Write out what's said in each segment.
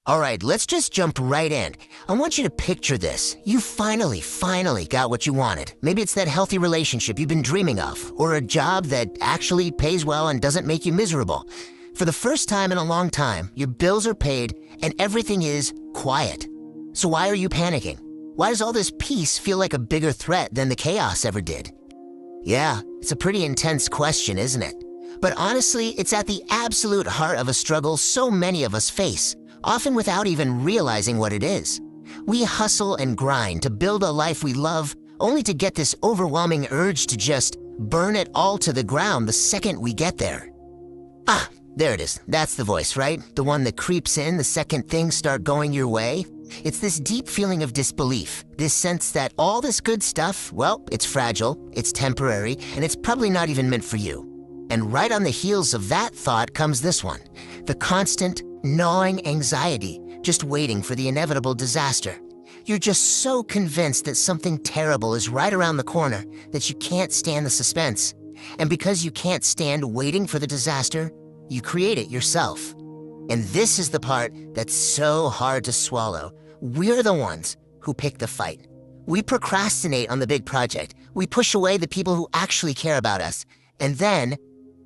All right, let's just jump right in. I want you to picture this. You finally got what you wanted. Maybe it's that healthy relationship you've been dreaming of, or a job that actually pays well and doesn't make you miserable. For the first time in a long time, your bills are paid and everything is quiet. So why are you panicking? Why does all this peace feel like a bigger threat than the chaos ever did? Yeah, it's a pretty intense question, isn't it? But honestly, it's at the absolute heart of a struggle so many of us face, often without even realizing what it is. We hustle and grind to build a life we love, only to get this overwhelming urge to just burn it all to the ground the second we get there. Ah, there it is. That's the voice, right? The one that creeps in the second things start going your way. It's this deep feeling of disbelief, this sense that all this good stuff, well, it's fragile, it's temporary, and it's probably not even meant for you. And right on the heels of that thought comes this one, the constant, gnawing anxiety, just waiting for the inevitable disaster. You're just so convinced that something terrible is right around the corner that you can't stand the suspense. And because you can't stand waiting for the disaster, you create it yourself. And this is the part that's so hard to swallow. We're the ones who pick the fight. We procrastinate on the big project. We push away the people who actually care about us. And then,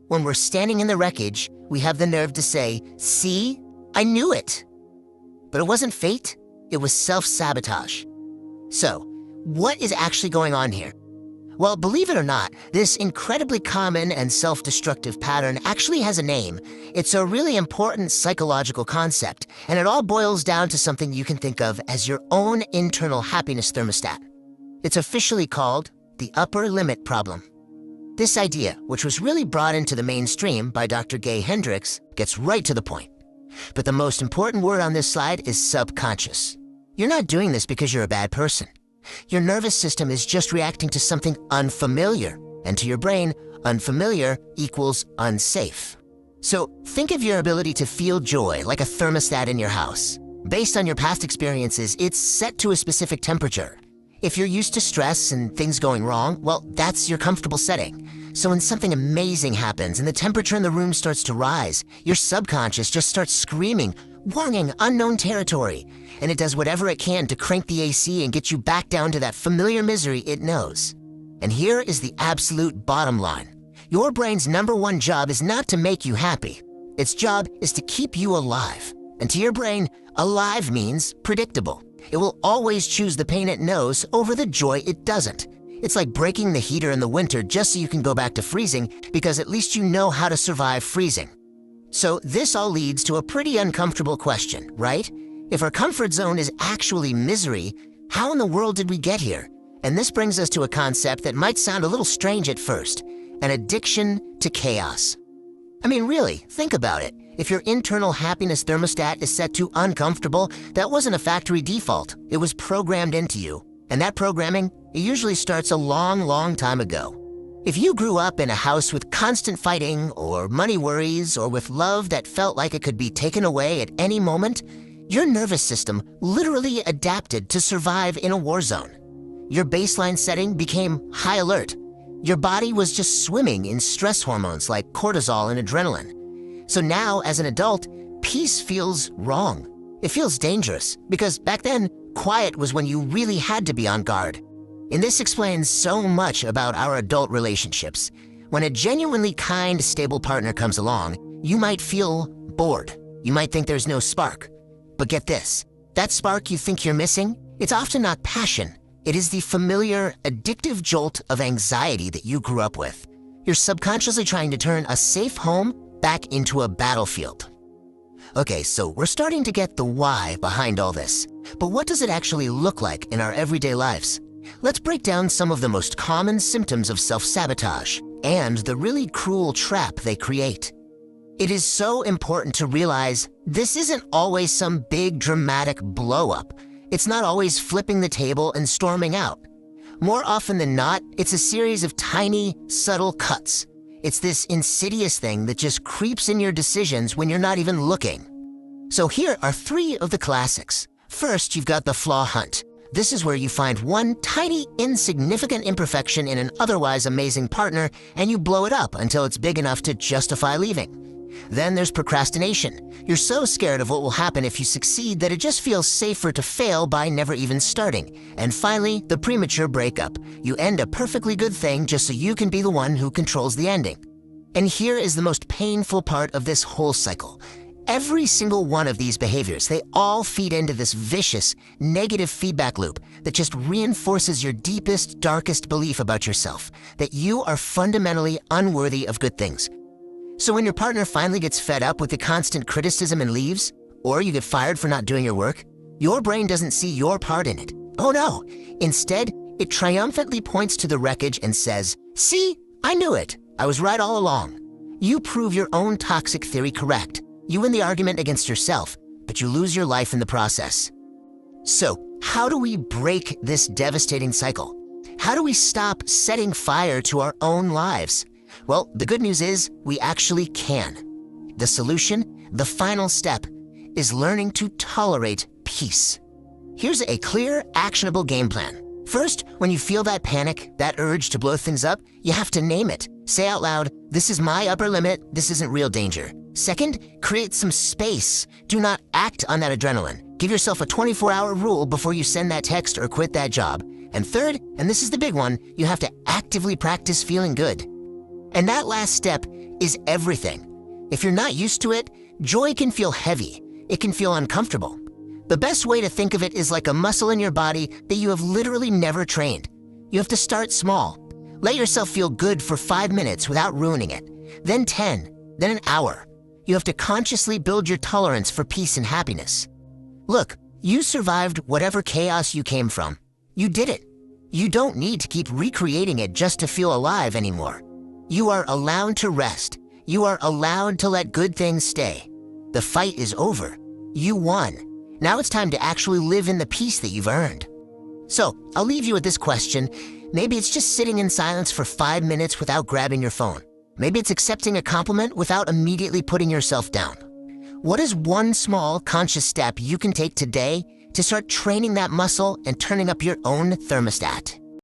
when we're standing in the wreckage, we have the nerve to say, "See, I knew it." But it wasn't fate, it was self-sabotage. So, what is actually going on here? Well, believe it or not, this incredibly common and self-destructive pattern actually has a name. It's a really important psychological concept, and it all boils down to something you can think of as your own internal happiness thermostat. It's officially called the upper limit problem. This idea, which was really brought into the mainstream by Dr. Gay Hendricks, gets right to the point. But the most important word on this slide is subconscious. You're not doing this because you're a bad person. Your nervous system is just reacting to something unfamiliar, and to your brain, unfamiliar equals unsafe. So think of your ability to feel joy like a thermostat in your house. Based on your past experiences, it's set to a specific temperature. If you're used to stress and things going wrong, well, that's your comfortable setting. So when something amazing happens and the temperature in the room starts to rise, your subconscious just starts screaming, warning unknown territory, and it does whatever it can to crank the AC and get you back down to that familiar misery it knows. And here is the absolute bottom line. Your brain's number one job is not to make you happy. Its job is to keep you alive. And to your brain, alive means predictable. It will always choose the pain it knows over the joy it doesn't. It's like breaking the heater in the winter just so you can go back to freezing, because at least you know how to survive freezing. So this all leads to a pretty uncomfortable question, right? If our comfort zone is actually misery, how in the world did we get here? And this brings us to a concept that might sound a little strange at first, an addiction to chaos. I mean, really, think about it. If your internal happiness thermostat is set to uncomfortable, that wasn't a factory default. It was programmed into you. And that programming, it usually starts a long time ago. If you grew up in a house with constant fighting, or money worries, or with love that felt like it could be taken away at any moment, your nervous system literally adapted to survive in a war zone. Your baseline setting became high alert. Your body was just swimming in stress hormones like cortisol and adrenaline. So now, as an adult, peace feels wrong. It feels dangerous, because back then, quiet was when you really had to be on guard. And this explains so much about our adult relationships. When a genuinely kind, stable partner comes along, you might feel bored. You might think there's no spark. But get this, that spark you think you're missing, it's often not passion. It is the familiar, addictive jolt of anxiety that you grew up with. You're subconsciously trying to turn a safe home back into a battlefield. Okay, so we're starting to get the why behind all this. But what does it actually look like in our everyday lives? Let's break down some of the most common symptoms of self-sabotage and the really cruel trap they create. It is so important to realize this isn't always some big dramatic blow-up. It's not always flipping the table and storming out. More often than not, it's a series of tiny, subtle cuts. It's this insidious thing that just creeps in your decisions when you're not even looking. So here are 3 of the classics. First, you've got the flaw hunt. This is where you find one tiny, insignificant imperfection in an otherwise amazing partner, and you blow it up until it's big enough to justify leaving. Then there's procrastination. You're so scared of what will happen if you succeed that it just feels safer to fail by never even starting. And finally, the premature breakup. You end a perfectly good thing just so you can be the one who controls the ending. And here is the most painful part of this whole cycle. Every single one of these behaviors, they all feed into this vicious, negative feedback loop that just reinforces your deepest, darkest belief about yourself, that you are fundamentally unworthy of good things. So when your partner finally gets fed up with the constant criticism and leaves, or you get fired for not doing your work, your brain doesn't see your part in it. Oh no! Instead, it triumphantly points to the wreckage and says, "See, I knew it. I was right all along." You prove your own toxic theory correct. You win the argument against yourself, but you lose your life in the process. So, how do we break this devastating cycle? How do we stop setting fire to our own lives? Well, the good news is we actually can. The solution, the final step, is learning to tolerate peace. Here's a clear, actionable game plan. First, when you feel that panic, that urge to blow things up, you have to name it. Say out loud, "This is my upper limit, this isn't real danger." Second, create some space. Do not act on that adrenaline. Give yourself a 24-hour rule before you send that text or quit that job. And third, and this is the big one, you have to actively practice feeling good. And that last step is everything. If you're not used to it, joy can feel heavy. It can feel uncomfortable. The best way to think of it is like a muscle in your body that you have literally never trained. You have to start small. Let yourself feel good for 5 minutes without ruining it. Then 10, then an hour. You have to consciously build your tolerance for peace and happiness. Look, you survived whatever chaos you came from. You did it. You don't need to keep recreating it just to feel alive anymore. You are allowed to rest. You are allowed to let good things stay. The fight is over. You won. Now it's time to actually live in the peace that you've earned. So, I'll leave you with this question. Maybe it's just sitting in silence for 5 minutes without grabbing your phone. Maybe it's accepting a compliment without immediately putting yourself down. What is one small, conscious step you can take today to start training that muscle and turning up your own thermostat?